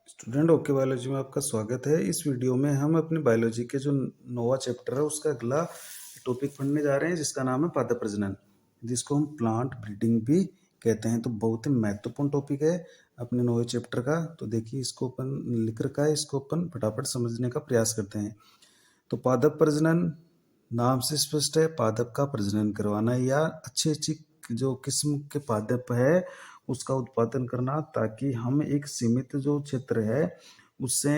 Student okay biology में आपका स्वागत है। इस वीडियो में हम अपनी बायोलॉजी के जो नोवा चैप्टर है उसका अगला टॉपिक पढ़ने जा रहे हैं जिसका नाम है पादप प्रजनन, जिसको हम प्लांट ब्रीडिंग भी कहते हैं। तो बहुत ही महत्वपूर्ण टॉपिक है अपने नोवे चैप्टर का। तो देखिए, इसको अपन लिख रखा है, इसको अपन फटाफट समझने का प्रयास करते हैं। तो पादप प्रजनन नाम से स्पष्ट है, पादप का प्रजनन करवाना या अच्छी अच्छी जो किस्म के पादप है उसका उत्पादन करना, ताकि हम एक सीमित जो क्षेत्र है उससे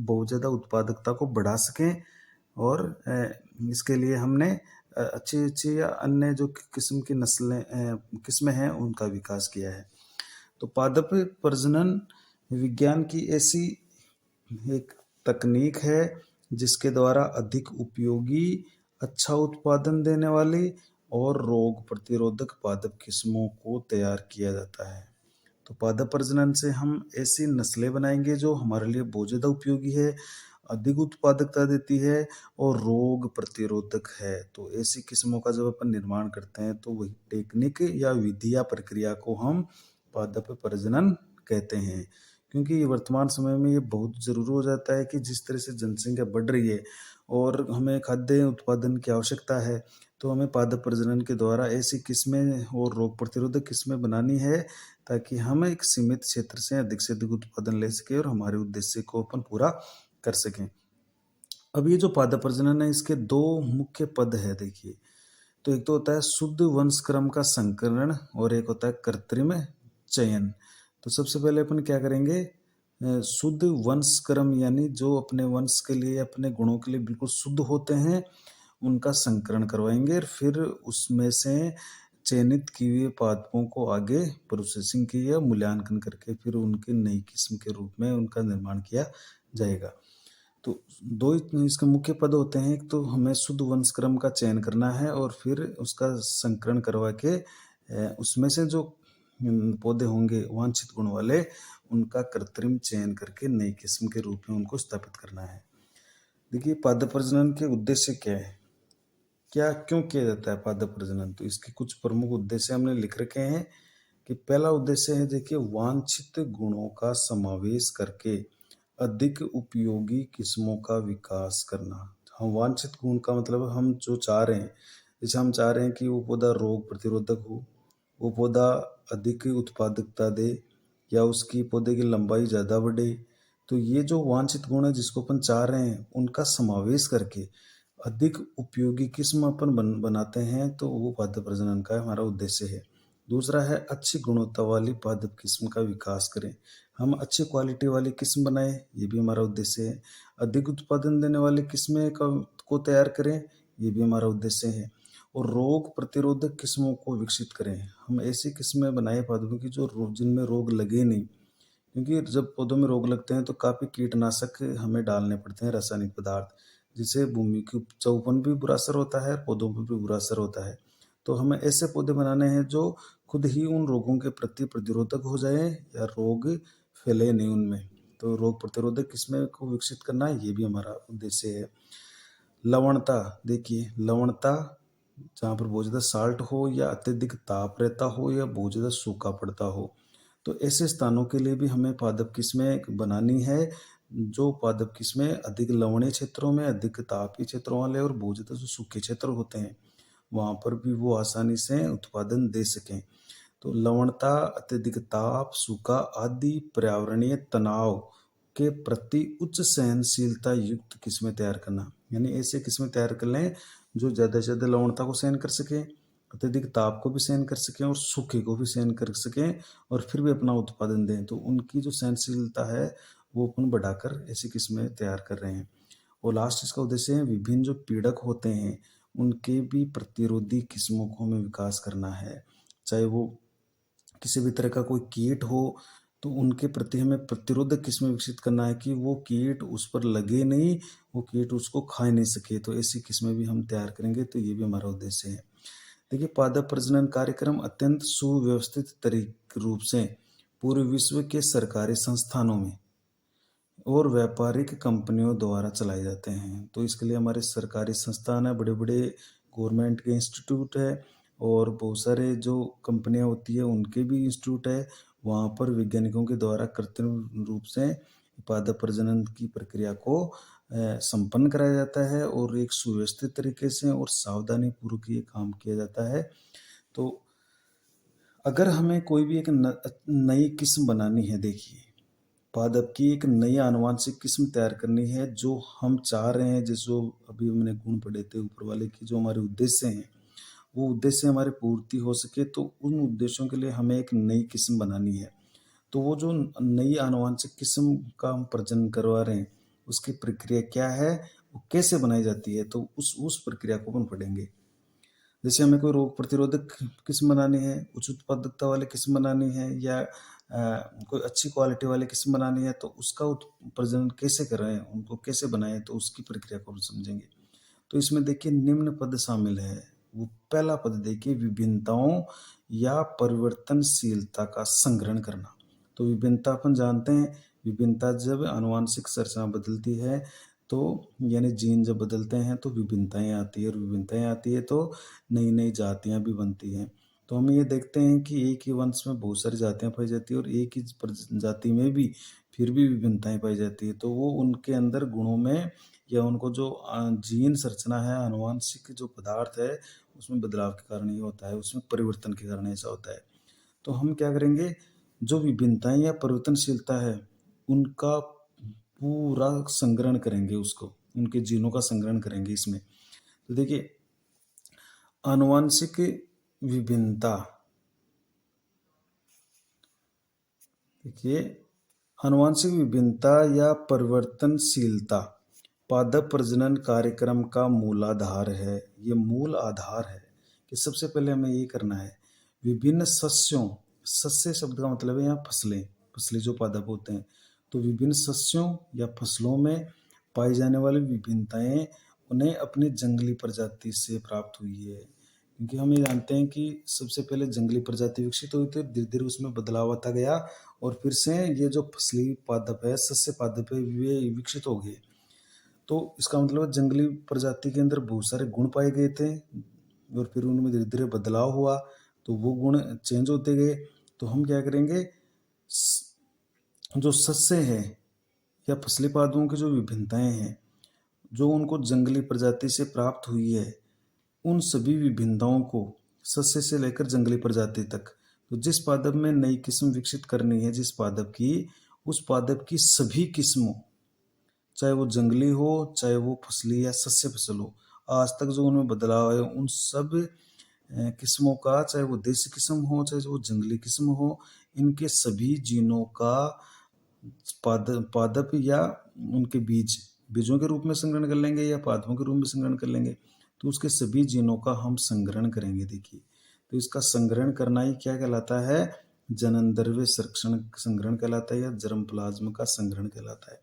बहुत ज़्यादा उत्पादकता को बढ़ा सकें। और इसके लिए हमने अच्छी अच्छी या अन्य जो किस्म की किस्में हैं उनका विकास किया है। तो पादप प्रजनन विज्ञान की ऐसी एक तकनीक है जिसके द्वारा अधिक उपयोगी, अच्छा उत्पादन देने वाली और रोग प्रतिरोधक पादप किस्मों को तैयार किया जाता है। तो पादप प्रजनन से हम ऐसी नस्लें बनाएंगे जो हमारे लिए बहुत ज़्यादा उपयोगी है, अधिक उत्पादकता देती है और रोग प्रतिरोधक है। तो ऐसी किस्मों का जब अपन निर्माण करते हैं तो वही टेक्निक या विधि या प्रक्रिया को हम पादप प्रजनन कहते हैं। क्योंकि वर्तमान समय में ये बहुत ज़रूरी हो जाता है कि जिस तरह से जनसंख्या बढ़ रही है और हमें खाद्य उत्पादन की आवश्यकता है, तो हमें पादप प्रजनन के द्वारा ऐसी किस्में और रोग प्रतिरोधक किस्में बनानी है ताकि हम एक सीमित क्षेत्र से अधिक उत्पादन ले सकें और हमारे उद्देश्य को अपन पूरा कर सकें। अब ये जो पादप प्रजनन है इसके दो मुख्य पद है, देखिए। तो एक तो होता है शुद्ध वंश क्रम का संकरण और एक होता है कृत्रिम चयन। तो सबसे पहले अपन क्या करेंगे, शुद्ध वंश क्रम यानी जो अपने वंश के लिए, अपने गुणों के लिए बिल्कुल शुद्ध होते हैं उनका संकरण करवाएंगे और फिर उसमें से चयनित किए हुए पादपों को आगे प्रोसेसिंग की या मूल्यांकन करके फिर उनकी नई किस्म के रूप में उनका निर्माण किया जाएगा। तो दो इसके मुख्य पद होते हैं, एक तो हमें शुद्ध वंश क्रम का चयन करना है और फिर उसका संकरण करवा के उसमें से जो पौधे होंगे वांछित गुण वाले उनका कृत्रिम चयन करके नई किस्म के रूप में उनको स्थापित करना है। देखिए, पादप प्रजनन के उद्देश्य क्या है, क्या क्यों किया जाता है पादप प्रजनन? तो इसके कुछ प्रमुख उद्देश्य हमने लिख रखे हैं कि पहला उद्देश्य है, देखिए, वांछित गुणों का समावेश करके अधिक उपयोगी किस्मों का विकास करना। हम वांछित गुण का मतलब हम जो चाह रहे हैं, जैसे हम चाह रहे हैं कि वो पौधा रोग प्रतिरोधक हो, वो पौधा अधिक उत्पादकता दे या उसकी पौधे की लंबाई ज़्यादा बढ़े। तो ये जो वांछित गुण है जिसको अपन चाह रहे हैं उनका समावेश करके अधिक उपयोगी किस्म अपन बनाते हैं, तो वो पादप प्रजनन का हमारा उद्देश्य है। दूसरा है अच्छी गुणवत्ता वाली पादप किस्म का विकास करें। हम अच्छी क्वालिटी वाली किस्म बनाएं, ये भी हमारा उद्देश्य है। अधिक उत्पादन देने वाली किस्में को तैयार करें, ये भी हमारा उद्देश्य है। और रोग प्रतिरोधक किस्मों को विकसित करें। हम ऐसी किस्में बनाए पादपों की जो जिनमें रोग लगे नहीं, क्योंकि जब पौधों में रोग लगते हैं तो काफ़ी कीटनाशक हमें डालने पड़ते हैं, रासायनिक पदार्थ, जिससे भूमि की उपजाऊपन भी बुरा असर होता है, पौधों पर भी बुरा असर होता है। तो हमें ऐसे पौधे बनाने हैं जो खुद ही उन रोगों के प्रति प्रतिरोधक हो जाए या रोग फैले नहीं उनमें। तो रोग प्रतिरोधक किस्में को विकसित करना ये भी हमारा उद्देश्य है। लवणता, देखिए, लवणता जहाँ पर बहुत ज़्यादा साल्ट हो या अत्यधिक ताप रहता हो या बहुत ज़्यादा सूखा पड़ता हो, तो ऐसे स्थानों के लिए भी हमें पादप किस्में बनानी है। जो पादप किस्में अधिक लवणीय क्षेत्रों में, अधिक तापीय क्षेत्रों वाले और बहुत ज़्यादा जो सूखे क्षेत्र होते हैं वहाँ पर भी वो आसानी से उत्पादन दे सकें। तो लवणता, अत्यधिक ताप, सूखा आदि पर्यावरणीय तनाव के प्रति उच्च सहनशीलता युक्त किस्में तैयार करना, यानी ऐसे किस्में तैयार कर लें जो ज़्यादा से ज़्यादा लवणता को सहन कर सकें, अत्यधिक ताप को भी सहन कर सकें और सूखे को भी सहन कर सकें और फिर भी अपना उत्पादन दें। तो उनकी जो सहनशीलता है वो अपन बढ़ाकर ऐसी किस्में तैयार कर रहे हैं। और लास्ट इसका उद्देश्य है विभिन्न जो पीड़क होते हैं उनके भी प्रतिरोधी किस्मों को हमें विकास करना है। चाहे वो किसी भी तरह का कोई कीट हो तो उनके प्रति हमें प्रतिरोधक किस्में विकसित करना है कि वो कीट उस पर लगे नहीं, वो कीट उसको खा नहीं सके। तो ऐसी किस्में भी हम तैयार करेंगे, तो ये भी हमारा उद्देश्य है। देखिए, पादप प्रजनन कार्यक्रम अत्यंत सुव्यवस्थित तरीके रूप से पूरे विश्व के सरकारी संस्थानों में और व्यापारिक कंपनियों द्वारा चलाए जाते हैं। तो इसके लिए हमारे सरकारी संस्थान है, बड़े बड़े गवर्नमेंट के इंस्टीट्यूट है और बहुत सारे जो कंपनियां होती है उनके भी इंस्टीट्यूट है। वहाँ पर वैज्ञानिकों के द्वारा कृत्रिम रूप से पादप प्रजनन की प्रक्रिया को संपन्न कराया जाता है और एक सुव्यवस्थित तरीके से और सावधानी पूर्वक ये काम किया जाता है। तो अगर हमें कोई भी एक नई किस्म बनानी है, देखिए पादप की एक नई आनुवांशिक किस्म तैयार करनी है जो हम चाह रहे हैं, जो अभी हमने गुण पढ़े थे ऊपर वाले की, जो हमारे उद्देश्य हैं वो उद्देश्य हमारी पूर्ति हो सके, तो उन उद्देश्यों के लिए हमें एक नई किस्म बनानी है। तो वो जो नई आनुवांशिक किस्म का हम प्रजनन करवा रहे हैं उसकी प्रक्रिया क्या है, वो कैसे बनाई जाती है, तो उस प्रक्रिया को अपन पढ़ेंगे। जैसे हमें कोई रोग प्रतिरोधक किस्म बनानी है, उच्च उत्पादकता वाली किस्म बनानी है, या कोई अच्छी क्वालिटी वाली किस्म बनानी है, तो उसका प्रजनन कैसे करें, उनको कैसे बनाएं, तो उसकी प्रक्रिया को हम समझेंगे। तो इसमें देखिए निम्न पद शामिल है। वो पहला पद देखिए, विभिन्नताओं या परिवर्तनशीलता का संग्रहण करना। तो विभिन्नता अपन जानते हैं, विभिन्नता जब आनुवांशिक संरचना बदलती है तो यानी जीन जब बदलते हैं तो विभिन्नताएं आती है, और विभिन्नताएं आती है तो नई नई जातियां भी बनती हैं। तो हम ये देखते हैं कि एक ही वंश में बहुत सारी जातियां पाई जाती है और एक ही जाति में भी फिर भी विभिन्नताएं पाई जाती है। तो वो उनके अंदर गुणों में या उनको जो जीन संरचना है, आनुवांशिक जो पदार्थ है उसमें बदलाव के कारण ये होता है, उसमें परिवर्तन के कारण ऐसा होता है। तो हम क्या करेंगे, जो विभिन्नताएं या परिवर्तनशीलता है उनका पूरा संग्रहण करेंगे, उसको उनके जीनों का संग्रहण करेंगे इसमें। तो देखिए आनुवांशिक विभिन्नता, देखिए आनुवांशिक विभिन्नता या परिवर्तनशीलता पादप प्रजनन कार्यक्रम का मूलाधार है। ये मूल आधार है कि सबसे पहले हमें ये करना है, विभिन्न सस्यों, सस्य शब्द का मतलब है यहाँ फसलें, फसलें जो पादप होते हैं, तो विभिन्न सस्यों या फसलों में पाई जाने वाली विभिन्नताएं उन्हें अपनी जंगली प्रजाति से प्राप्त हुई है। क्योंकि हम ये जानते हैं कि सबसे पहले जंगली प्रजाति विकसित हुई थी, धीरे धीरे उसमें बदलाव आता गया और फिर से ये जो फसली पादप है, सस्य पादप है, वे विकसित हो गए। तो इसका मतलब जंगली प्रजाति के अंदर बहुत सारे गुण पाए गए थे और फिर उनमें धीरे धीरे बदलाव हुआ, तो वो गुण चेंज होते गए। तो हम क्या करेंगे, जो सस्य है या फसली पादपों की जो विभिन्नताएं हैं जो उनको जंगली प्रजाति से प्राप्त हुई है, उन सभी विभिन्नताओं को सस्य से लेकर जंगली प्रजाति तक, तो जिस पादप में नई किस्म विकसित करनी है जिस पादप की, उस पादप की सभी किस्मों, चाहे वो जंगली हो चाहे वो फसली या सस्य फसल हो, आज तक जो उनमें बदलाव है उन सब किस्मों का, चाहे वो देसी किस्म हो चाहे वो जंगली किस्म हो, इनके सभी जीनों का पादप या उनके बीजों के रूप में संग्रहण कर लेंगे या पादपों के रूप में संग्रहण कर लेंगे। तो उसके सभी जीनों का हम संग्रहण करेंगे। देखिए तो इसका संग्रहण करना ही क्या कहलाता है, जननद्रव्य संग्रहण कहलाता है या जर्म प्लाज्म का संग्रहण कहलाता है।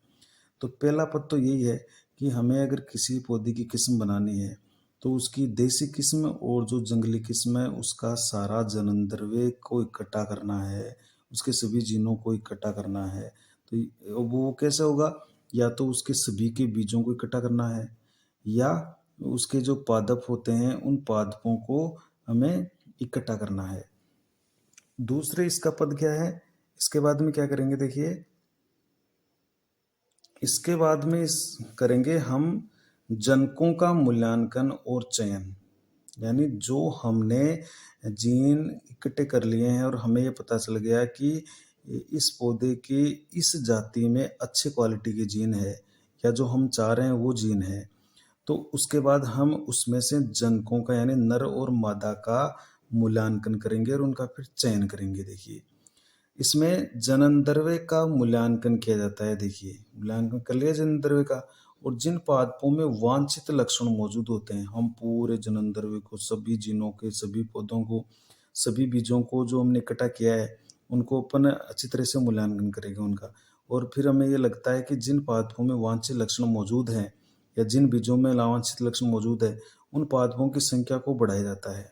तो पहला पद तो यही है कि हमें अगर किसी पौधे की किस्म बनानी है तो उसकी देसी किस्म और जो जंगली किस्म है उसका सारा जननद्रव्य को इकट्ठा करना है, उसके सभी जीनों को इकट्ठा करना है। तो वो कैसे होगा, या तो उसके सभी के बीजों को इकट्ठा करना है या उसके जो पादप होते हैं उन पादपों को हमें इकट्ठा करना है। दूसरे इसका पद क्या है, इसके बाद में क्या करेंगे, देखिए इसके बाद में करेंगे हम जनकों का मूल्यांकन और चयन। यानी जो हमने जीन इकट्ठे कर लिए हैं और हमें ये पता चल गया कि इस पौधे की इस जाति में अच्छे क्वालिटी के जीन है या जो हम चाह रहे हैं वो जीन है, तो उसके बाद हम उसमें से जनकों का यानी नर और मादा का मूल्यांकन करेंगे और उनका फिर चयन करेंगे। देखिए इसमें जननद्रव्य का मूल्यांकन किया जाता है। देखिए मूल्यांकन कर लिया जननद्रव्य का, और जिन पादपों में वांछित लक्षण मौजूद होते हैं, हम पूरे जननद्रव्य को, सभी जीनों के, सभी पौधों को, सभी बीजों को जो हमने इकट्ठा किया है उनको अपन अच्छी तरह से मूल्यांकन करेंगे उनका। और फिर हमें ये लगता है कि जिन पादपों में वांछित लक्षण मौजूद हैं या जिन बीजों में अवांछित लक्षण मौजूद है, उन पादपों की संख्या को बढ़ाया जाता है।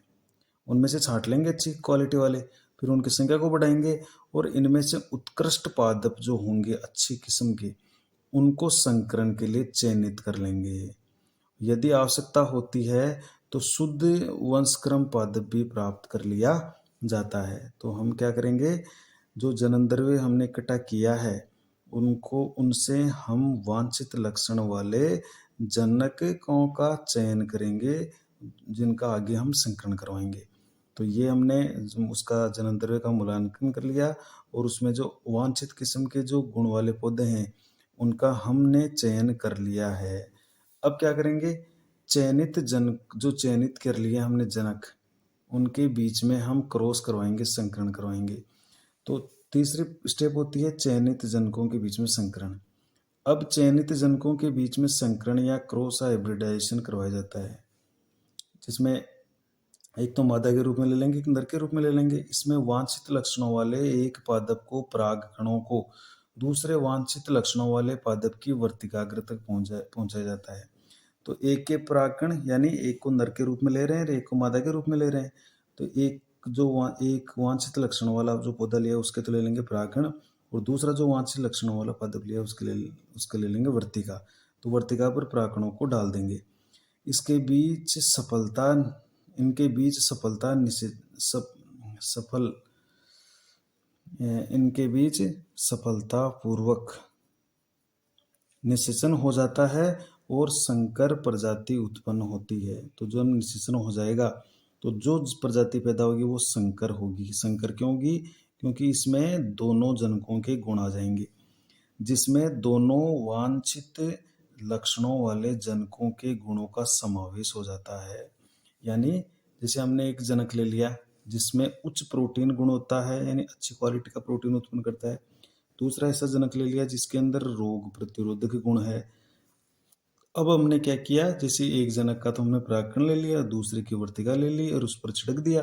उनमें से छांट लेंगे अच्छी क्वालिटी वाले, फिर उनकी संख्या को बढ़ाएंगे और इनमें से उत्कृष्ट पादप जो होंगे अच्छी किस्म के, उनको संकरण के लिए चयनित कर लेंगे। यदि आवश्यकता होती है तो शुद्ध वंशक्रम पादप भी प्राप्त कर लिया जाता है। तो हम क्या करेंगे, जो जननद्रव्य हमने इकट्ठा किया है उनसे हम वांछित लक्षण वाले जनकों का चयन करेंगे, जिनका आगे हम संकरण करवाएंगे। तो ये हमने उसका जननद्रव्य का मूल्यांकन कर लिया और उसमें जो वांछित किस्म के जो गुण वाले पौधे हैं उनका हमने चयन कर लिया है। अब क्या करेंगे, जो चयनित कर लिया हमने जनक, उनके बीच में हम क्रॉस करवाएंगे, संकरण करवाएंगे। तो तीसरी स्टेप होती है चयनित जनकों के बीच में संकरण। अब चयनित जनकों के बीच में संकरण या क्रॉस हाइब्रिडाइजेशन करवाया जाता है, जिसमें एक तो मादा के रूप में ले लेंगे, एक नर के रूप में ले लेंगे। इसमें वांछित लक्षणों वाले एक पादप को परागकणों को दूसरे वांछित लक्षणों वाले पादप की वर्तिकाग्र तक पहुंचाया जाता है। तो एक के परागकण यानी एक को नर के रूप में ले रहे हैं, एक को मादा के रूप में ले रहे हैं। तो एक वांछित लक्षणों वाला जो पौधा लिया उसके तो ले लेंगे परागकण, और दूसरा जो वांछित लक्षणों वाला पादप लिया उसके ले लेंगे वर्तिका। तो वर्तिका पर परागकणों को डाल देंगे। इसके बीच सफलता इनके बीच सफलता इनके बीच सफलतापूर्वक निषेचन हो जाता है और संकर प्रजाति उत्पन्न होती है। तो जब निषेचन हो जाएगा तो जो प्रजाति पैदा होगी वो संकर होगी। संकर क्यों होगी? क्योंकि इसमें दोनों जनकों के गुण आ जाएंगे, जिसमें दोनों वांछित लक्षणों वाले जनकों के गुणों का समावेश हो जाता है। यानी जैसे हमने एक जनक ले लिया जिसमें उच्च प्रोटीन गुण होता है, यानी अच्छी क्वालिटी का प्रोटीन उत्पन्न करता है। दूसरा ऐसा जनक ले लिया जिसके अंदर रोग प्रतिरोधक गुण है। अब हमने क्या किया, जैसे एक जनक का तो हमने परागकण ले लिया, दूसरे की वर्तिका ले ली और उस पर छिड़क दिया,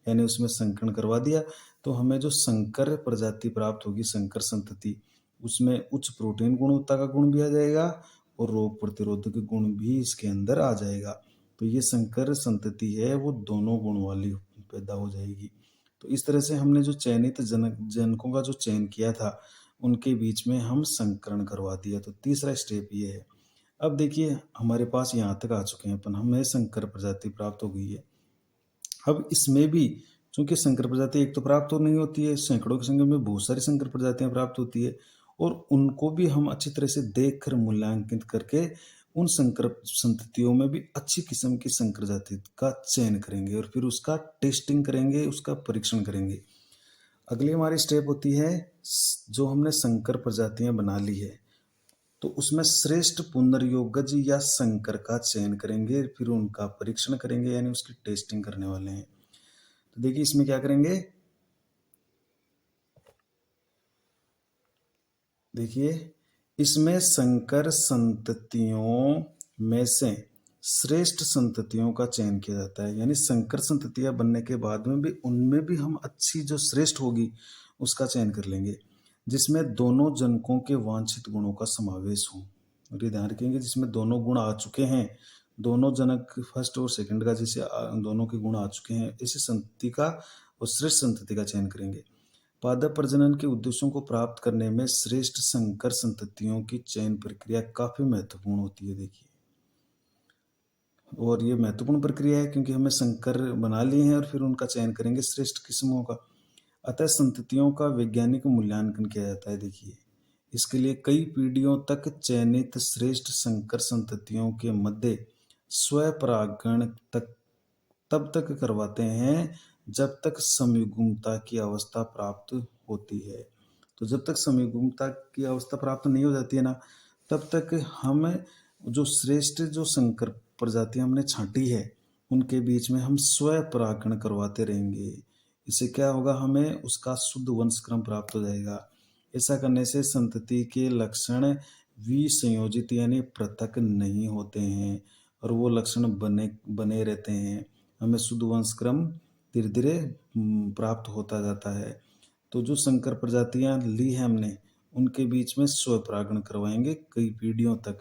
यानी उसमें संकरण करवा दिया। तो हमें जो संकर प्रजाति प्राप्त होगी, संकर संतति, उसमें उच्च प्रोटीन गुणवत्ता का गुण भी आ जाएगा और रोग प्रतिरोधक गुण भी इसके अंदर आ जाएगा। तो ये संकर संतति है वो दोनों गुण वाली पैदा हो जाएगी। तो इस तरह से हमने जो चयनित जनकों का जो चयन किया था उनके बीच में हम संकरण करवा दिया। तो तीसरा स्टेप ये है। अब देखिए हमारे पास यहाँ तक आ चुके हैं अपन, हमें संकर प्रजाति प्राप्त हो गई है। अब इसमें भी चूंकि संकर प्रजाति एक तो प्राप्त हो नहीं होती है, सैकड़ों की संख्या में बहुत सारी संकर प्रजातियां प्राप्त होती है, और उनको भी हम अच्छी तरह से देख कर मूल्यांकित करके उन संकर संततियों में भी अच्छी किस्म की संकर जाति का चयन करेंगे और फिर उसका टेस्टिंग करेंगे, उसका परीक्षण करेंगे। अगली हमारी स्टेप होती है, जो हमने संकर प्रजातियां बना ली है तो उसमें श्रेष्ठ पुनर्योगज या संकर का चयन करेंगे, फिर उनका परीक्षण करेंगे, यानी उसकी टेस्टिंग करने वाले हैं। तो देखिए इसमें क्या करेंगे, देखिए इसमें संकर संततियों में से श्रेष्ठ संततियों का चयन किया जाता है। यानी संकर संततियां बनने के बाद में भी उनमें भी हम अच्छी जो श्रेष्ठ होगी उसका चयन कर लेंगे, जिसमें दोनों जनकों के वांछित गुणों का समावेश हो। और ये ध्यान रखेंगे जिसमें दोनों गुण आ चुके हैं, दोनों जनक फर्स्ट और सेकंड का जैसे दोनों के गुण आ चुके हैं, ऐसी संतति का और श्रेष्ठ संतति का चयन करेंगे। पादप प्रजनन के उद्देश्यों को प्राप्त करने में श्रेष्ठ संकर संततियों की चयन प्रक्रिया काफी महत्वपूर्ण होती है। देखिए, और ये महत्वपूर्ण प्रक्रिया है क्योंकि हमें संकर बना लिए हैं और फिर उनका चयन करेंगे श्रेष्ठ किस्मों का। अतः संततियों का वैज्ञानिक मूल्यांकन किया जाता है। देखिए, इसके लिए कई पीढ़ियों तक चयनित श्रेष्ठ संकर संततियों के मध्य स्वपरागण तब तक करवाते हैं जब तक समयुग्मता की अवस्था प्राप्त होती है। तो जब तक समयुग्मता की अवस्था प्राप्त नहीं हो जाती है ना, तब तक हम जो श्रेष्ठ जो संकर प्रजातियां हमने छांटी है उनके बीच में हम स्वपरागण करवाते रहेंगे। इससे क्या होगा, हमें उसका शुद्ध वंशक्रम प्राप्त हो जाएगा। ऐसा करने से संतति के लक्षण विसंयोजित यानी पृथक नहीं होते हैं और वो लक्षण बने बने रहते हैं। हमें शुद्ध वंशक्रम धीरे धीरे प्राप्त होता जाता है। तो जो संकर प्रजातियां ली है हमने उनके बीच में स्वपरागण करवाएंगे कई पीढ़ियों तक,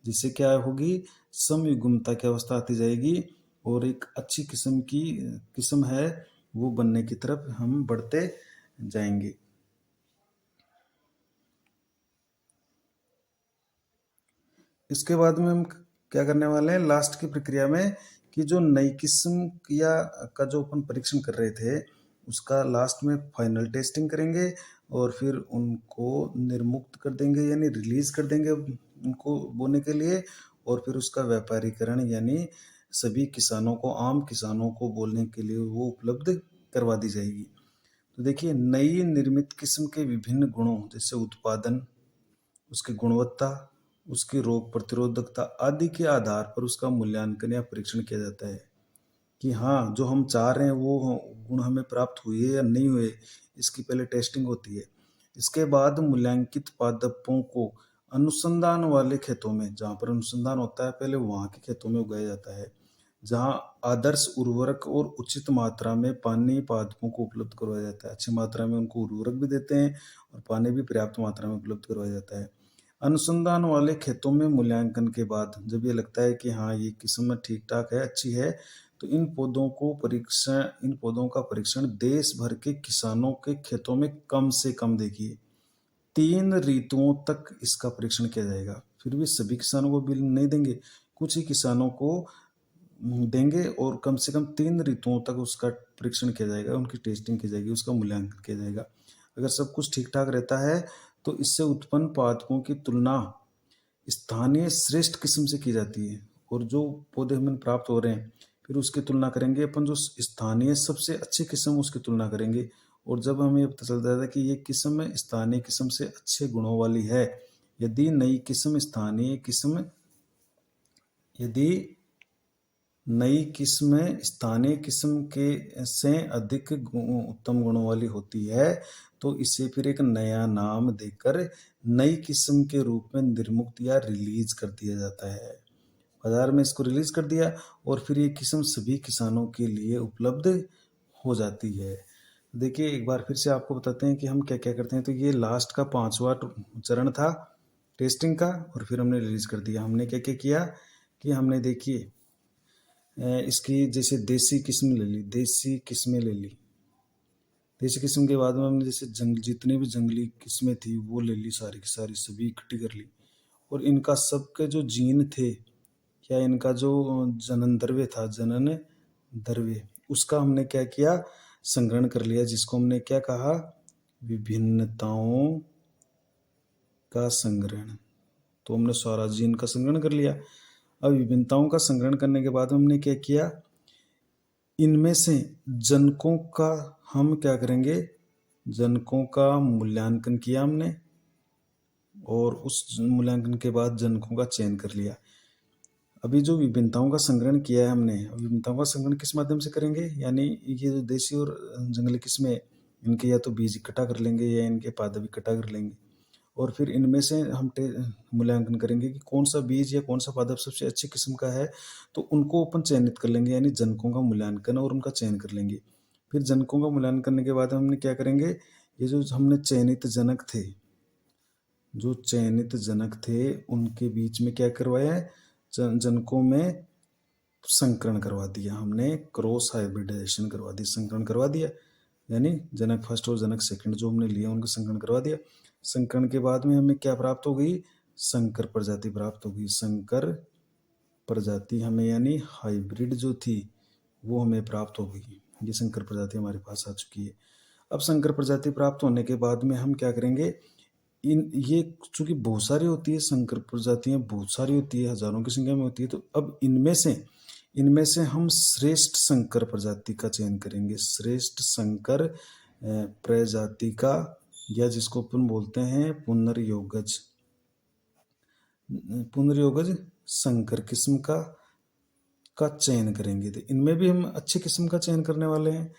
जिससे क्या होगी, समयुग्मता की अवस्था आती जाएगी और एक अच्छी किस्म है वो बनने की तरफ हम बढ़ते जाएंगे। इसके बाद में हम क्या करने वाले हैं लास्ट की प्रक्रिया में, कि जो नई किस्म या का जो अपन परीक्षण कर रहे थे उसका लास्ट में फाइनल टेस्टिंग करेंगे और फिर उनको निर्मुक्त कर देंगे यानी रिलीज कर देंगे उनको बोने के लिए, और फिर उसका व्यापारीकरण यानी सभी किसानों को, आम किसानों को बोलने के लिए वो उपलब्ध करवा दी जाएगी। तो देखिए, नई निर्मित किस्म के विभिन्न गुणों जैसे उत्पादन, उसकी गुणवत्ता, उसकी रोग प्रतिरोधकता आदि के आधार पर उसका मूल्यांकन या परीक्षण किया जाता है कि हाँ, जो हम चाह रहे हैं वो गुण हमें प्राप्त हुए या नहीं हुए, इसकी पहले टेस्टिंग होती है। इसके बाद मूल्यांकित पादपों को अनुसंधान वाले खेतों में, जहाँ पर अनुसंधान होता है पहले वहाँ के खेतों में उगाया जाता है, जहाँ आदर्श उर्वरक और उचित मात्रा में पानी पादपों को उपलब्ध करवाया जाता है। अच्छी मात्रा में उनको उर्वरक भी देते हैं और पानी भी पर्याप्त मात्रा में उपलब्ध करवाया जाता है। अनुसंधान वाले खेतों में मूल्यांकन के बाद जब ये लगता है कि हाँ, ये किस्म ठीक ठाक है, अच्छी है, तो इन पौधों का परीक्षण देश भर के किसानों के खेतों में कम से कम, देखिए, 3 ऋतुओं तक इसका परीक्षण किया जाएगा। फिर भी सभी किसानों को बिल नहीं देंगे, कुछ ही किसानों को देंगे और कम से कम 3 ऋतुओं तक उसका परीक्षण किया जाएगा, उनकी टेस्टिंग की जाएगी, उसका मूल्यांकन किया जाएगा। अगर सब कुछ ठीक ठाक रहता है तो इससे उत्पन्न पादपों की तुलना स्थानीय श्रेष्ठ किस्म से की जाती है, और जो पौधे हमें प्राप्त हो रहे हैं फिर उसकी तुलना करेंगे अपन, जो स्थानीय सबसे अच्छी किस्म उसकी तुलना करेंगे। और जब हमें पता चल जाता है कि ये किस्म स्थानीय किस्म से अच्छे गुणों वाली है, यदि नई किस्म स्थानीय किस्म के से अधिक उत्तम गुणों वाली होती है, तो इसे फिर एक नया नाम देकर नई किस्म के रूप में निर्मुक्त या रिलीज कर दिया जाता है। बाजार में इसको रिलीज कर दिया और फिर ये किस्म सभी किसानों के लिए उपलब्ध हो जाती है। देखिए, एक बार फिर से आपको बताते हैं कि हम क्या क्या करते हैं। तो ये लास्ट का 5वां चरण था टेस्टिंग का, और फिर हमने रिलीज कर दिया। हमने क्या क्या किया कि हमने, देखिए, इसकी जैसे देसी किस्में ले ली। देसी किस्म के बाद में हमने जैसे जितने भी जंगली किस्में थी वो ले ली, सारी की सारी सभी इकट्ठी कर ली, और इनका सबके जो जीन थे या इनका जो जनन द्रव्य, उसका हमने क्या किया, संग्रहण कर लिया, जिसको हमने क्या कहा, विभिन्नताओं का संग्रहण। तो हमने सारा जीन का संग्रहण कर लिया। अब विभिन्नताओं का संग्रहण करने के बाद हमने क्या किया, इनमें से जनकों का हम क्या करेंगे, जनकों का मूल्यांकन किया हमने, और उस मूल्यांकन के बाद जनकों का चयन कर लिया। अभी जो विभिन्नताओं का संग्रहण किया है हमने, विभिन्नताओं का संग्रहण किस माध्यम से करेंगे, यानी ये जो देसी और जंगली किस्में, इनके या तो बीज इकट्ठा कर लेंगे या इनके पादप इकट्ठा कर लेंगे, और फिर इनमें से हम मूल्यांकन करेंगे कि कौन सा बीज या कौन सा पादप सबसे अच्छी किस्म का है, तो उनको अपन चयनित कर लेंगे, यानी जनकों का मूल्यांकन और उनका चयन कर लेंगे। फिर जनकों का मूल्यांकन करने के बाद हमने क्या करेंगे, ये जो हमने चयनित जनक थे उनके बीच में क्या करवाया है, जनकों में संकरण करवा दिया हमने, क्रॉस हाइब्रिडाइजेशन करवा दी, संकरण करवा दिया, यानी जनक फर्स्ट और जनक सेकंड जो हमने लिए उनका संकरण करवा दिया। संकरण के बाद में हमें क्या प्राप्त हो गई, संकर प्रजाति प्राप्त हो गई। संकर प्रजाति हमें, यानी हाइब्रिड जो थी वो हमें प्राप्त हो गई। ये संकर प्रजाति हमारे पास आ चुकी है। अब संकर प्रजाति प्राप्त होने के बाद में हम क्या करेंगे, ये चूंकि बहुत सारी होती है, संकर प्रजातियां बहुत सारी होती है, हजारों की संख्या में होती है, तो अब इनमें से हम श्रेष्ठ संकर प्रजाति का चयन करेंगे। श्रेष्ठ संकर प्रजाति का, या जिसको अपन बोलते हैं पुनर्योगज संकर किस्म का चयन करेंगे। तो इनमें भी हम अच्छी किस्म का चयन करने वाले हैं,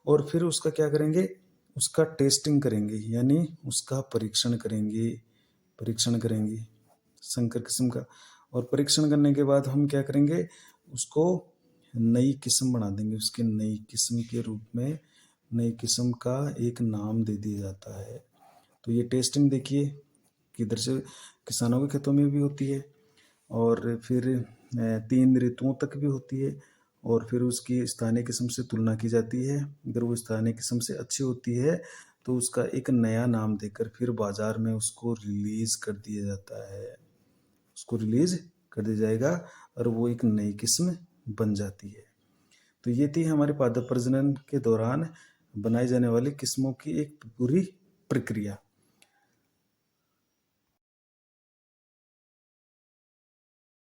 और फिर उसका क्या करेंगे, उसका टेस्टिंग करेंगे, यानी उसका परीक्षण करेंगे संकर किस्म का। और परीक्षण करने के बाद हम क्या करेंगे, उसको नई किस्म बना देंगे। उसके नई किस्म के रूप में नई किस्म का एक नाम दे दिया जाता है। तो ये टेस्टिंग देखिए किधर से किसानों के खेतों में भी होती है, और फिर 3 ऋतुओं तक भी होती है, और फिर उसकी स्थानीय किस्म से तुलना की जाती है। अगर वो स्थानीय किस्म से अच्छी होती है तो उसका एक नया नाम देकर फिर बाजार में उसको रिलीज कर दिया जाता है, उसको रिलीज कर दिया जाएगा और वो एक नई किस्म बन जाती है। तो ये थी हमारे पादप प्रजनन के दौरान बनाई जाने वाली किस्मों की एक पूरी प्रक्रिया।